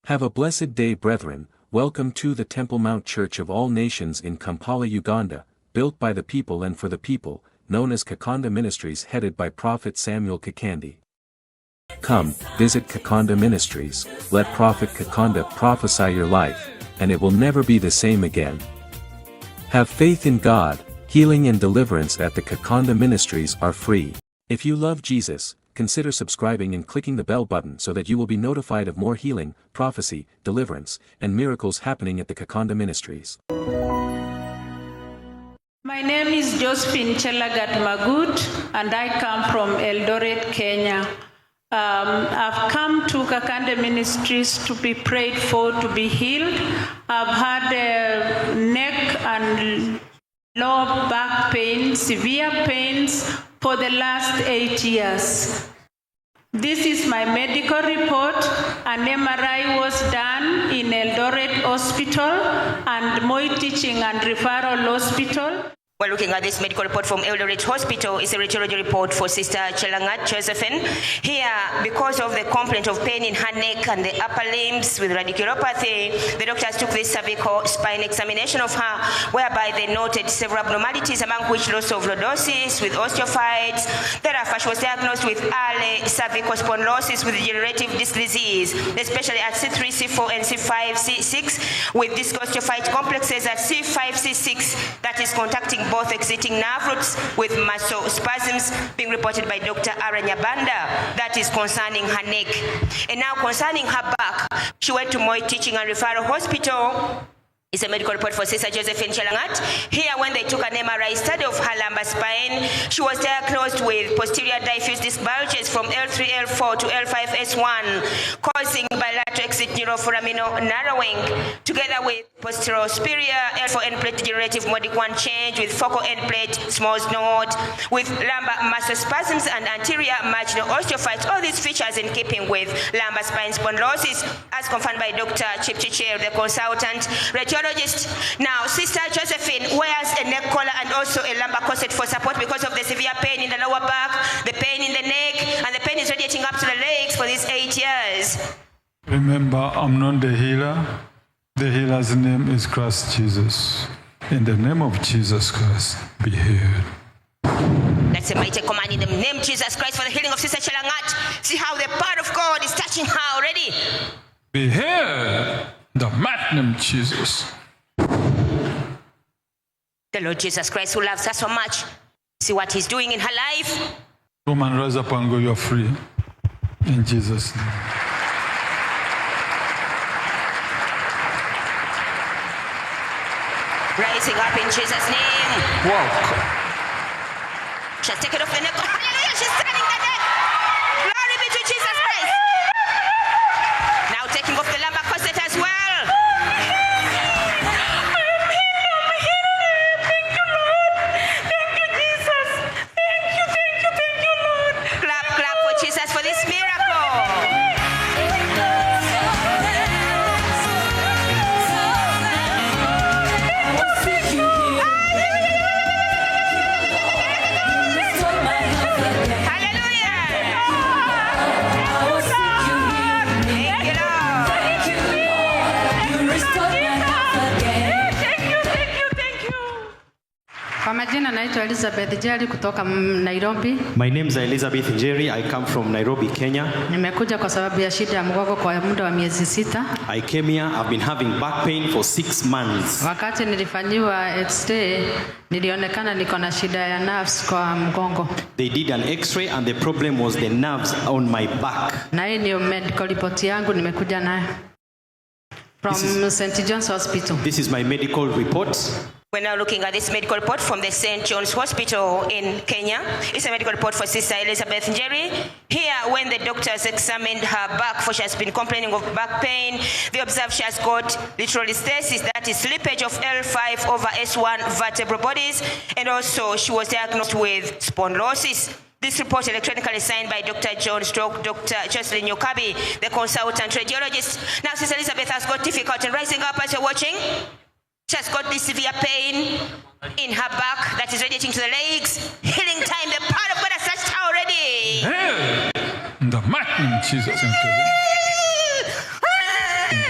Have a blessed day, brethren. Welcome to the Temple Mount Church of All Nations in Kampala, Uganda, built by the people and for the people, known as Kakande Ministries, headed by Prophet Samuel Kakande. Come, visit Kakande Ministries, let Prophet Kakande prophesy your life, and it will never be the same again. Have faith in God. Healing and deliverance at the Kakande Ministries are free. If you love Jesus, consider subscribing and clicking the bell button so that you will be notified of more healing, prophecy, deliverance, and miracles happening at the Kakande Ministries. My name is Josephine Chelagat Magut, and I come from Eldoret, Kenya. I've come to Kakande Ministries to be prayed for, to be healed. I've had neck and lower back pain, severe pains for the last 8 years. This is my medical report. An MRI was done in Eldoret Hospital and Moi Teaching and Referral Hospital. We're looking at this medical report from Eldoret Hospital. It's a radiology report for Sister Chelangat Josephine. Here, because of the complaint of pain in her neck and the upper limbs with radiculopathy, the doctors took this cervical spine examination of her, whereby they noted several abnormalities, among which loss of lordosis with osteophytes. Thereafter, she was diagnosed with early cervical spondylosis with degenerative disc disease, especially at C3, C4, and C5, C6, with disc osteophyte complexes at C5, C6, that is contacting both exiting nerve roots, with muscle spasms being reported by Dr. Aranyabanda, that is concerning her neck. And now concerning her back, she went to Moi Teaching and Referral Hospital. It's a medical report for Sister Josephine Chelangat. Here, when they took an MRI study of her lumbar spine, she was diagnosed with posterior diffuse disc bulges from L3, L4 to L5S1, causing bilateral exit neuroforaminal narrowing, together with posterior superior L4 end plate degenerative modic 1 change with focal end plate small node, with lumbar muscle spasms and anterior marginal osteophytes. All these features in keeping with lumbar spine spondylosis, as confirmed by Dr. Chipchiche, the consultant radiologist. Now, Sister Josephine wears a neck collar and also a lumbar corset for support because of the severe pain in the lower back, the pain in the neck, and the pain is radiating up to the legs for these 8 years. Remember, I'm not the healer. The healer's name is Christ Jesus. In the name of Jesus Christ, be healed. That's a mighty command in the name of Jesus Christ for the healing of Sister Chelangat. See how the power of God is touching her already. Be healed. The mighty name of Jesus. The Lord Jesus Christ, who loves her so much, see what he's doing in her life. Woman, rise up and go, you're free. In Jesus' name. Rising up in Jesus' name. Walk. She's taken off the neck. Hallelujah, she's turning the neck. Glory be to Jesus Christ. Now taking off the lumbar corset as well. Elizabeth Jerry kutoka Nairobi. My name is Elizabeth Jerry. I come from Nairobi, Kenya. Nimekuja kwa sababu ya shida ya mgongo kwa muda wa miezi 6. I came here. I've been having back pain for 6 months. Wakati nilifanyiwa X-ray, nilionekana niko na shida ya nerves kwa mgongo. They did an X-ray and the problem was the nerves on my back. Na hii ni medical report yangu nimekuja nayo. From St. John's Hospital. This is my medical report. We're now looking at this medical report from the St. John's Hospital in Kenya. It's a medical report for Sister Elizabeth Njeri. Here, when the doctors examined her back, for she has been complaining of back pain, they observed she has got literal stasis, that is slippage of L5 over S1 vertebral bodies, and also she was diagnosed with spondylosis. This report electronically signed by Dr. John Stroke, Dr. Jocelyn Yokabi, the consultant radiologist. Now, Sister Elizabeth has got difficulty rising up as you're watching. She has got this severe pain in her back that is radiating to the legs. Healing time, the power of God has touched her already. Hey, in the mighty name of Jesus.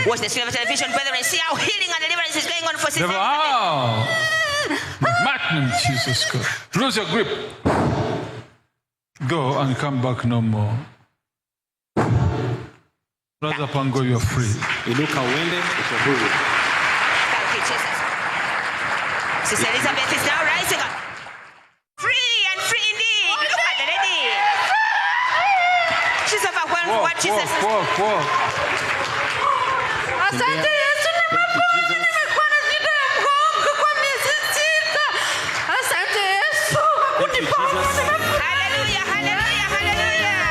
Watch the screen of television, brethren. See how healing and deliverance is going on for Sister Devil, Elizabeth. in the mighty name of Jesus Christ. Lose your grip. Go and come back no more. Rise up and go, you're free. Inuka uende, uko huru. Thank you, Jesus. Sister Elizabeth is now rising up. Free and free indeed. Look at the lady. She's overwhelmed with what Jesus is. Asante Yesu, nimepona, nimekuwa na shida ya mgongo kwa miezi 6. Asante Yesu, kuniponya. Hallelujah, hallelujah, hallelujah.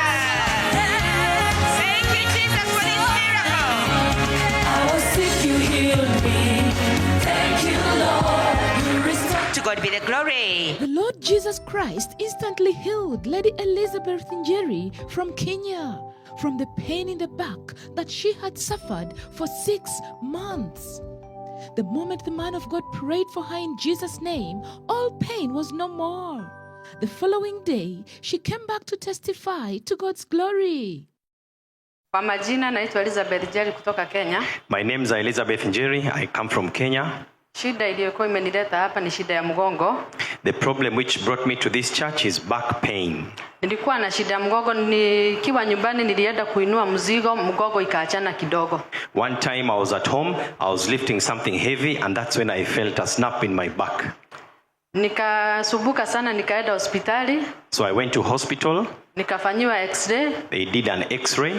Thank you, Jesus, for this miracle. I was sick, you healed me. Thank you, Lord. You restored. To God be the glory. The Lord Jesus Christ instantly healed Lady Elizabeth Njeri from Kenya from the pain in the back that she had suffered for 6 months. The moment the man of God prayed for her in Jesus' name, all pain was no more. The following day, she came back to testify to God's glory. Kwa majina naitwa Elizabeth Njeri kutoka Kenya. My name is Elizabeth Njeri. I come from Kenya. Shida iliyokuwa imenileta hapa ni shida ya mgongo. The problem which brought me to this church is back pain. Nilikuwa na shida ya mgongo, nikiwa nyumbani nilienda kuinua mzigo, mgongo ikaachana kidogo. One time I was at home, I was lifting something heavy, and that's when I felt a snap in my back. Nikasumbuka sana, nikaenda hospitali. So I went to hospital. Nikafanyiwa x-ray. They did an x-ray.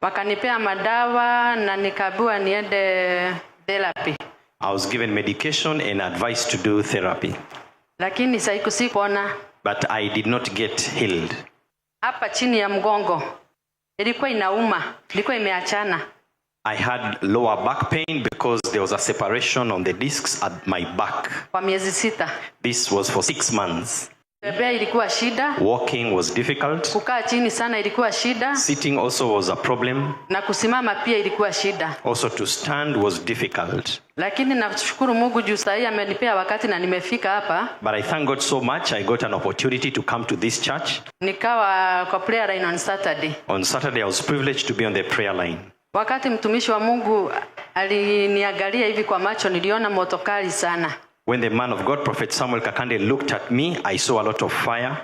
Wakanipea madawa na nikaambiwa niende therapy. I was given medication and advised to do therapy. Lakini sikusipona. But I did not get healed. Hapa chini ya mgongo ilikuwa inauma, ilikuwa imeachana. I had lower back pain because there was a separation on the discs at my back. Kwa miezi 6. This was for 6 months. Tembea ilikuwa shida. Walking was difficult. Kukaa chini sana ilikuwa shida. Sitting also was a problem. Na kusimama pia ilikuwa shida. Also to stand was difficult. Lakini nashukuru Mungu juu sasa amenipea wakati na nimefika hapa. But I thank God so much I got an opportunity to come to this church. Nikawa kwa prayer line on Saturday. On Saturday I was privileged to be on the prayer line. Wakati mtumishi wa Mungu aliniangalia hivi kwa macho, niliona moto kali sana. When the man of God, Prophet Samuel Kakande, looked at me, I saw a lot of fire.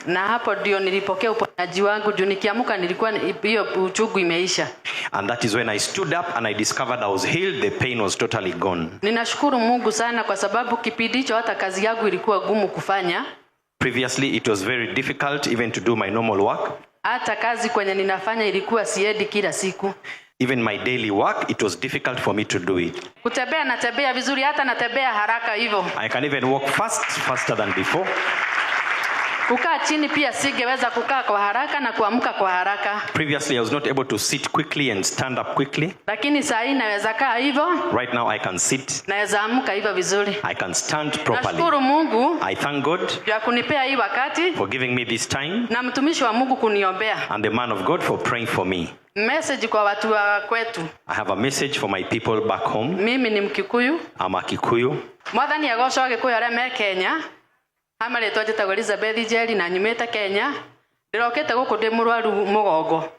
Na hapo ndio nilipokea uponyaji wangu, juu nikiamka nilikuwa hiyo uchungu imeisha. And that is when I stood up and I discovered I was healed. The pain was totally gone. Ninashukuru Mungu sana kwa sababu kipindi hicho hata kazi yangu ilikuwa gumu kufanya. Previously it was very difficult even to do my normal work. Hata kazi kwenye ninafanya ilikuwa siendi kila siku. Even my daily work, it was difficult for me to do it. Kutembea natembea vizuri, hata natembea haraka hivyo. I can even walk faster than before. Kukaa chini pia singeweza kukaa kwa haraka na kuamka kwa haraka. Previously I was not able to sit quickly and stand up quickly. Lakini sasa hivi naweza kaa hivyo. Right now I can sit. Naweza amka hivyo vizuri. I can stand properly. Nashukuru Mungu. I thank God ya kunipea hii wakati. For giving me this time. Na mtumishi wa Mungu kuniombea. And the man of God for praying for me. Message kwa watu wa kwetu. I have a message for my people back home. Mimi ni Mkikuyu. I'm a Kikuyu. Mwathani agocwo Gikuyu arĩa me Kenya. Amarĩtwo njĩtagwo Elizabeth Njeri na nyumĩte Kenya. Ndĩrokĩte gũkũ ndĩ mũrwaru mũgongo.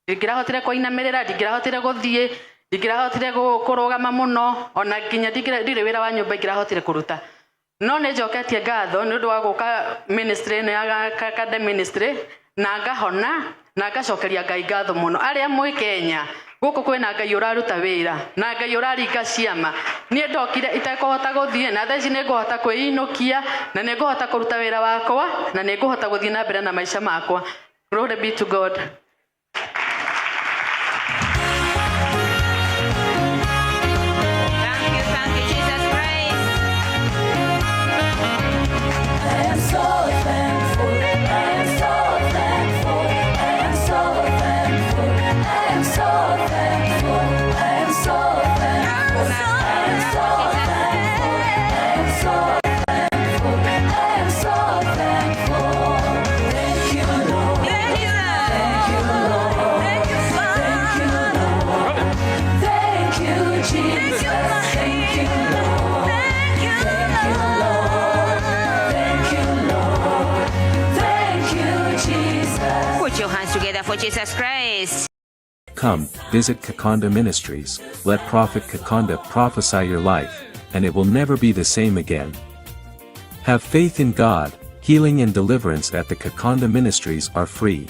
Ndingĩrahotire kũinamĩrĩra, ndingĩrahotire gũthiĩ, ndingĩrahotire kũrũgama mũno, ona nginya ndirĩ wĩra wa nyũmba ingĩrahotire kũruta. No nĩ njoketie ngatho nĩ ũndũ wa gũka ministry ĩno ya Kakande ministry na ngahona na ngacokeria Ngai ngatho mũno. Arĩa mwĩ Kenya gũkũ kwĩna Ngai ũraruta wĩra na Ngai ũraringa ciama. Niĩ ndokire itakũhota gũthiĩ na thaici nĩ ngũhota kwĩinukia na nĩ ngũhota kũruta wĩra wakwa na nĩ ngũhota gũthiĩ na mbere na maica makwa. Glory be to God. Put your hands together for Jesus Christ. Come, visit Kakande Ministries, let Prophet Kakande prophesy your life, and it will never be the same again. Have faith in God. Healing and deliverance at the Kakande Ministries are free.